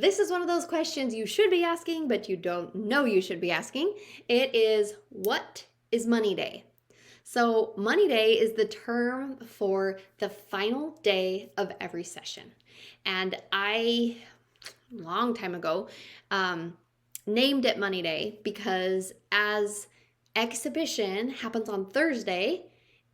this is one of those questions you should be asking, but you don't know you should be asking. It is, what is money day? So, money day is the term for the final day of every session. And I, long time ago, named it Money Day because as exhibition happens on Thursday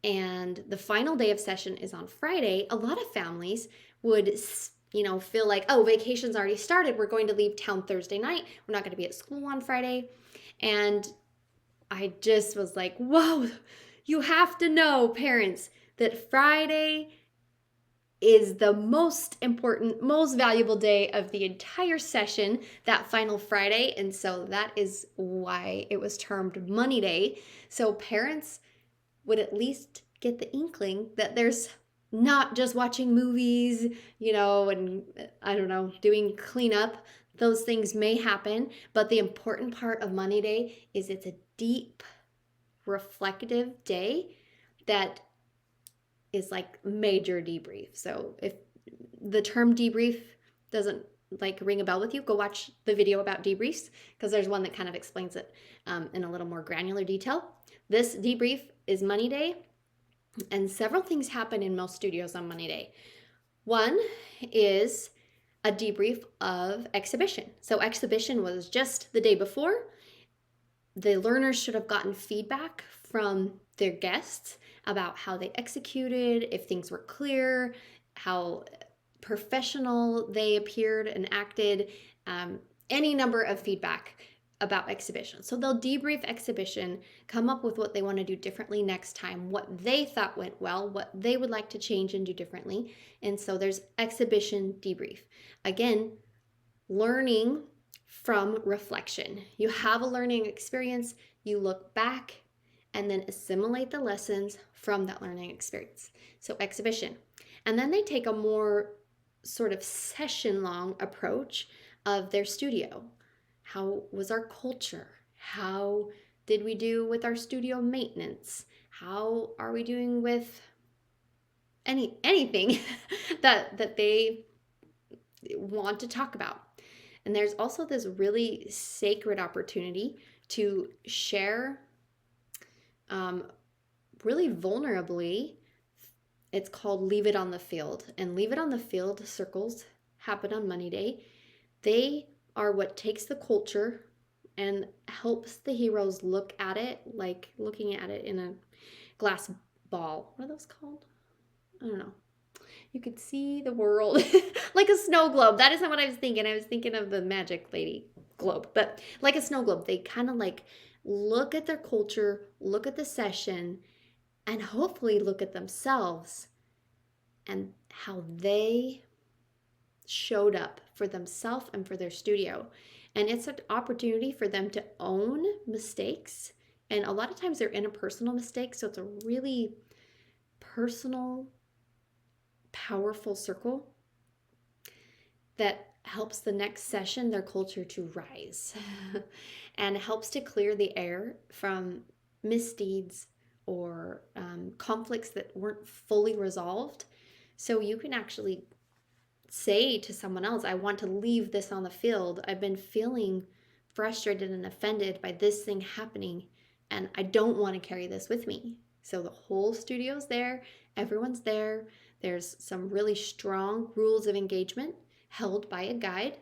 and the final day of session is on Friday, a lot of families would feel like, oh, vacation's already started. We're going to leave town Thursday night. We're not going to be at school on Friday. And I just was like, whoa, you have to know, parents, that Friday is the most important, most valuable day of the entire session, that final Friday. And so that is why it was termed Money Day. So parents would at least get the inkling that there's not just watching movies, and I don't know, doing cleanup. Those things may happen, but the important part of Money Day is it's a deep, reflective day that is like major debrief. So if the term debrief doesn't like ring a bell with you, go watch the video about debriefs because there's one that kind of explains it in a little more granular detail. This debrief is Money Day, and several things happen in most studios on Money Day. One is a debrief of exhibition. So exhibition was just the day before. The learners should have gotten feedback from their guests about how they executed, if things were clear, how professional they appeared and acted, any number of feedback about exhibition. So they'll debrief exhibition, come up with what they want to do differently next time, what they thought went well, what they would like to change and do differently. And so there's exhibition debrief. Again, learning from reflection. You have a learning experience, you look back and then assimilate the lessons from that learning experience. So exhibition. And then they take a more sort of session-long approach of their studio. How was our culture? How did we do with our studio maintenance? How are we doing with anything that they want to talk about? And there's also this really sacred opportunity to share really vulnerably. It's called Leave It on the Field. And Leave It on the Field circles happen on Money Day. They are what takes the culture and helps the heroes look at it like looking at it in a glass ball. What are those called? I don't know. You could see the world like a snow globe. That isn't what I was thinking. I was thinking of the magic lady globe, but like a snow globe. They kind of like look at their culture, look at the session, and hopefully look at themselves and how they showed up for themselves and for their studio. And it's an opportunity for them to own mistakes. And a lot of times they're interpersonal mistakes. So it's a really personal, powerful circle that helps the next session, their culture, to rise and helps to clear the air from misdeeds or conflicts that weren't fully resolved. So you can actually say to someone else, I want to leave this on the field. I've been feeling frustrated and offended by this thing happening, and I don't want to carry this with me. So the whole studio's there, everyone's there. There's some really strong rules of engagement held by a guide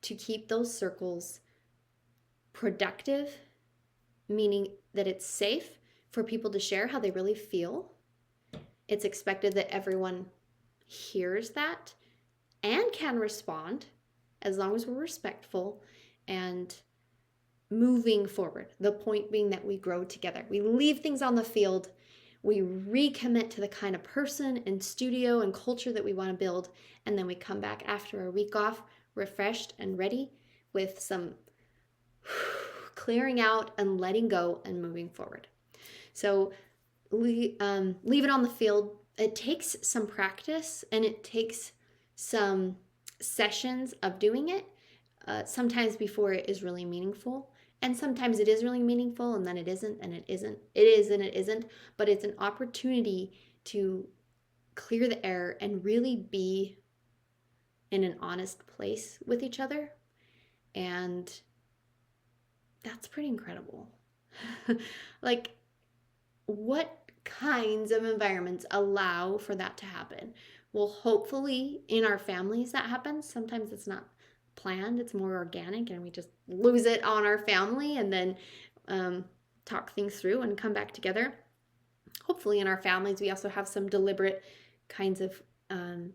to keep those circles productive, meaning that it's safe for people to share how they really feel. It's expected that everyone hears that and can respond as long as we're respectful and moving forward. The point being that we grow together. We leave things on the field. We recommit to the kind of person and studio and culture that we want to build. And then we come back after a week off, refreshed and ready with some clearing out and letting go and moving forward. So leave it on the field. It takes some practice and it takes some sessions of doing it, sometimes before it is really meaningful. And sometimes it is really meaningful and then it isn't, and it isn't. It is and it isn't. But it's an opportunity to clear the air and really be in an honest place with each other. And that's pretty incredible. Like, what kinds of environments allow for that to happen? Well, hopefully in our families that happens. Sometimes it's not planned, it's more organic, and we just lose it on our family and then talk things through and come back together. Hopefully in our families we also have some deliberate kinds of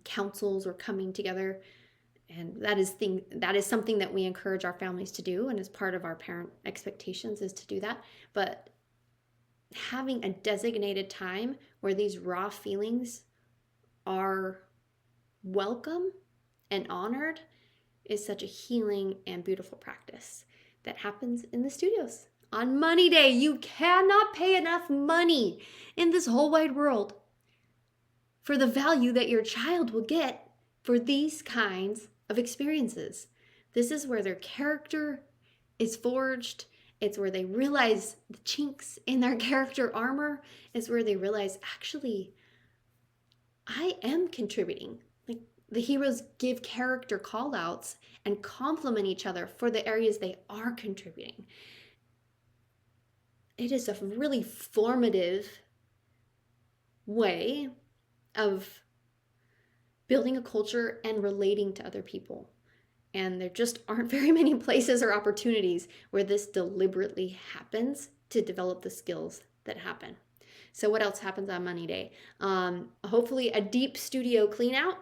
councils or coming together, and that is something that we encourage our families to do, and as part of our parent expectations is to do that. But having a designated time where these raw feelings are welcome and honored is such a healing and beautiful practice that happens in the studios. On Money Day, you cannot pay enough money in this whole wide world for the value that your child will get for these kinds of experiences. This is where their character is forged. It's where they realize the chinks in their character armor. It's where they realize, actually, I am contributing. Like, the heroes give character call outs and compliment each other for the areas they are contributing. It is a really formative way of building a culture and relating to other people. And there just aren't very many places or opportunities where this deliberately happens to develop the skills that happen. So what else happens on Money Day? Hopefully a deep studio clean out.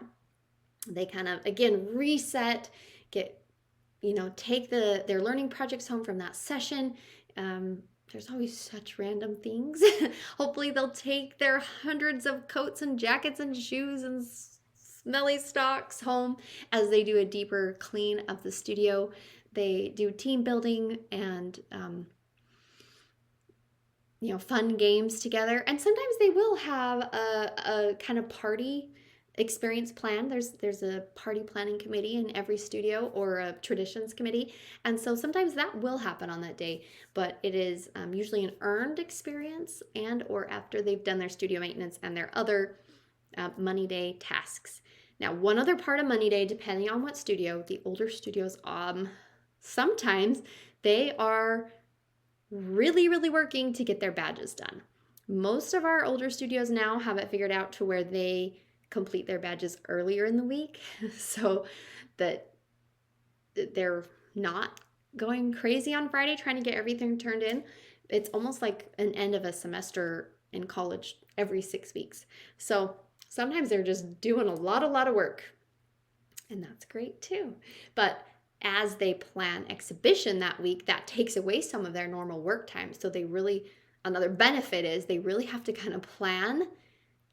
They kind of, again, reset, take their learning projects home from that session. There's always such random things. Hopefully they'll take their hundreds of coats and jackets and shoes and smelly socks home as they do a deeper clean of the studio. They do team building and fun games together. And sometimes they will have a kind of party experience plan. There's a party planning committee in every studio, or a traditions committee, and so sometimes that will happen on that day, but it is usually an earned experience, and or after they've done their studio maintenance and their other Money Day tasks. Now, one other part of Money Day, depending on what studio, the older studios, sometimes they are really, really working to get their badges done. Most of our older studios now have it figured out to where they complete their badges earlier in the week so that they're not going crazy on Friday trying to get everything turned in. It's almost like an end of a semester in college every 6 weeks. So sometimes they're just doing a lot of work, and that's great too. But as they plan exhibition that week, that takes away some of their normal work time. So another benefit is they really have to kind of plan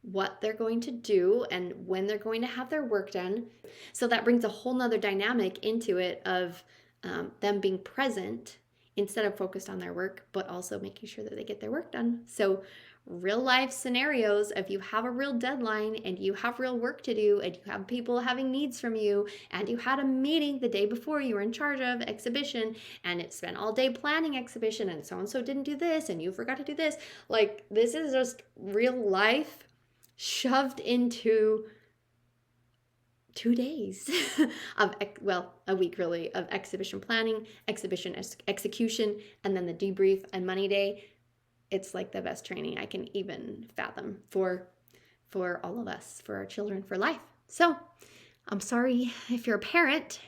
what they're going to do and when they're going to have their work done. So that brings a whole nother dynamic into it of them being present instead of focused on their work, but also making sure that they get their work done. So real life scenarios, if you have a real deadline and you have real work to do and you have people having needs from you and you had a meeting the day before you were in charge of exhibition and it spent all day planning exhibition and so didn't do this and you forgot to do this. Like, this is just real life shoved into 2 days of, a week really, of exhibition planning, exhibition execution, and then the debrief and Money Day. It's like the best training I can even fathom for all of us, for our children, for life. So I'm sorry if you're a parent,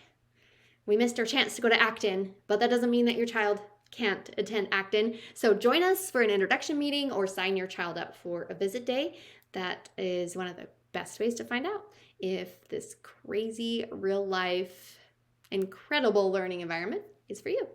we missed our chance to go to Acton, but that doesn't mean that your child can't attend Acton. So join us for an introduction meeting or sign your child up for a visit day. That is one of the best ways to find out if this crazy, real life, incredible learning environment is for you.